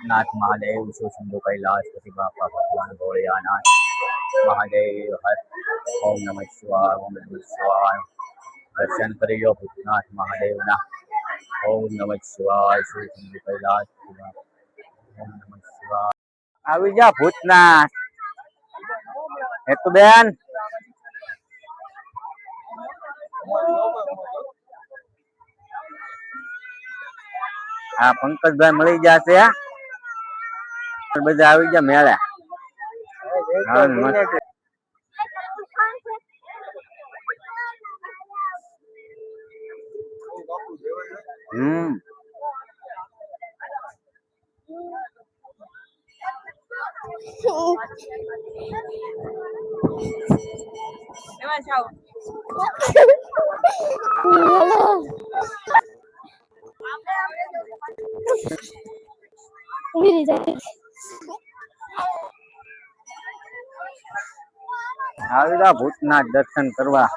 नाथ महादेव शिव शंभु कैलाश पति बापा भगवान भोलेनाथ महादेव हर। ओम नमः शिवाय ओम नमः शिवाय। दर्शन करियो भूतनाथ महादेव ना। ओम नमः शिवाय शिव शंभु कैलाश पति बापा। ओम नमः शिवाय। આવી જા ભૂતનાથ હેતુબેન આ પંકજભાઈ મળી જશે બધા આવી ગયા મેળા આવી જા ભૂતનાથ દર્શન કરવા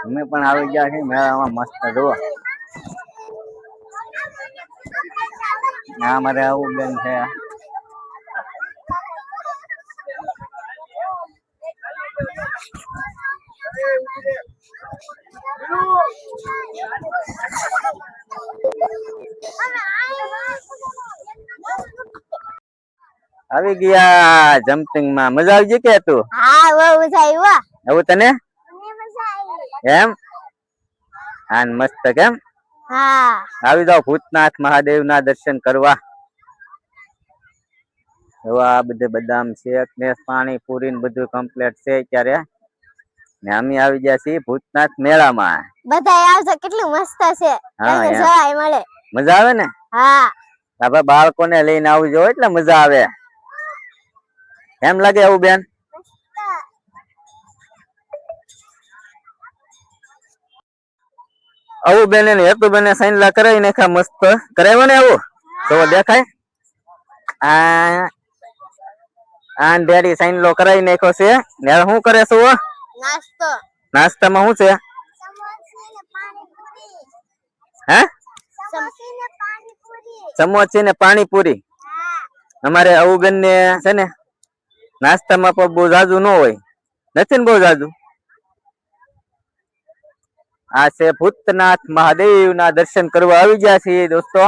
અમે પણ આવી ગયા છીએ મેળામાં મસ્ત જુઓ અમારે આવું બેન છે આવી ગયા જમ્પિંગ માં મજા આવી ગઈ કે તું હા બહુ મજા આવી એવું તને એમ હા મસ્ત કેમ હા આવી જાવ ભૂતનાથ મહાદેવ ના દર્શન કરવા એવા બધે બદામ શેક ને પાણી પૂરી ને બધું કમ્પ્લીટ છે અત્યારે ને અમે આવી ગયા છીએ ભૂતનાથ મેળામાં બધા આવશે કેટલું મસ્ત છે જવાય મળે મજા આવે ને હા આપણે બાળકોને લઈને આવજો એટલે મજા આવે એમ લાગે એવું બેન આવું બેન ને હેતુ બેન સાઈનલા કરાવી નાખ્યા મસ્ત કરાવ્યો ને આવું તો દેખાય આ ડેડી સાઈનલો કરાવી નાખ્યો છે ને શું કરે છે નાસ્તો નાસ્તામાં શું છે હે સમોસી ને પાણીપુરી અમારે આવું બેન ને છે ને નાસ્તામાં પણ બહુ જાજુ ન હોય નથી ને બહુ જાજુ આ છે ભૂતનાથ મહાદેવ ના દર્શન કરવા આવી ગયા છીએ દોસ્તો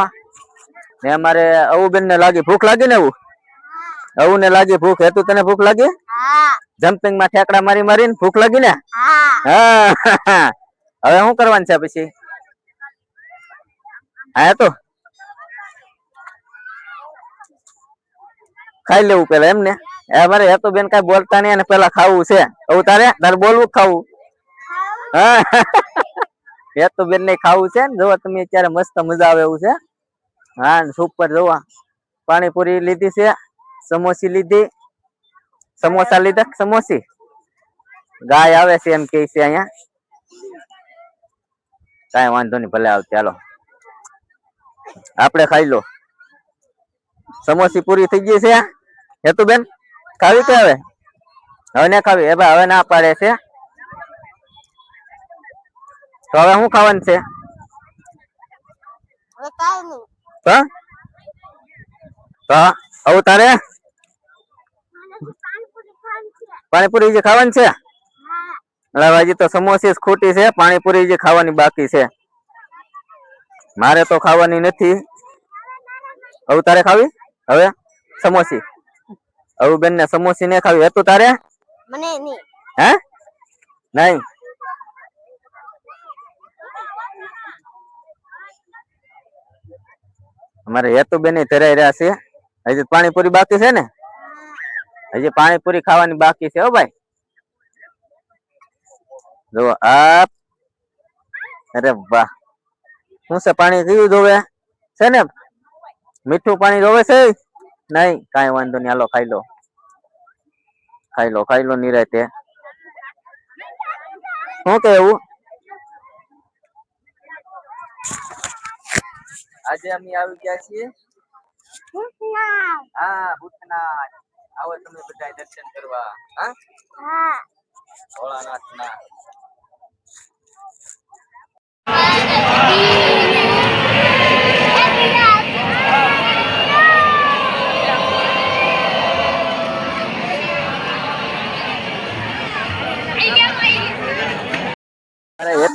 ને અમારે અવુબેન ને લાગી ભૂખ લાગી ને અવુ ને લાગી ભૂખ હેતુ તને ભૂખ લાગી જમ્પિંગ માં ઠેકડા મારી મારીને ભૂખ લાગી ને હા હવે શું કરવાનું છે પછી હા તો ખાઈ લેવું પેલા એમ ને અમારે હેતુ બેન કઈ બોલતા નહીં અને પેલા ખાવું છે એવું તારે બોલવું ખાવું હા હેતુ બેન ને ખાવું છે ને જોવા તમે અત્યારે મસ્ત મજા આવે એવું છે હા સુપર જોવા પાણીપુરી લીધી છે સમોસી લીધી સમોસા લીધા સમોસી ગાય આવે છે એમ કે છે અહીંયા કઈ વાંધો નહીં ભલે આવ ચાલો આપણે ખાઈ લો સમોસી પૂરી થઈ ગઈ છે હેતુ બેન ખાવી કે હવે ના ખાવી એ ભાઈ હવે ના પાડે છે તો હવે શું ખાવાનું છે આવું તારે પાણીપુરી જે ખાવાની છે હજી તો સમોસી ખોટી છે પાણીપુરી જે ખાવાની બાકી છે મારે તો ખાવાની નથી હવે તારે ખાવી હવે સમોસી હવે બેન ને સમોસી ને ખાવી હતું તારે મને નહીં હે નહીં અમારે હેતુ બેન ધરાઈ રહ્યા છે હજી પાણીપુરી બાકી છે ને હજી પાણીપુરી ખાવાની બાકી છે હો ભાઈ જો આપ અરે વાહ શું છે પાણી કયું જોવે છે ને મીઠું પાણી જોવે છે નહીં કઈ વાંધો નહીં હાલો ખાઈ લો નિરાતે શું કે એવું આજે અમે આવી ગયા છીએ હા ભૂતનાથ આવો તમે બધા દર્શન કરવા હા ભોળાનાથ ના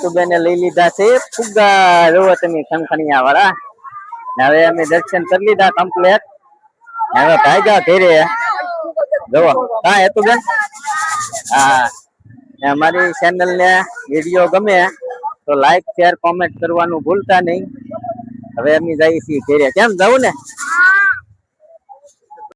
હેતુબેને લઈ લીધા છે ફુગ્ગા, જોવો તમે ખણખણિયા વાળા. હવે અમે દર્શન કરી લીધા કમ્પ્લેટ. હવે ભાગ્યા ઘેરે. જોવો હા હેતુબેન. હા, અમારી ચેનલ ને વિડીયો ગમે તો લાઈક શેર કોમેન્ટ કરવાનું ભૂલતા નહીં. હવે અમે જઈએ છીએ ઘેરે. કેમ જવું ને?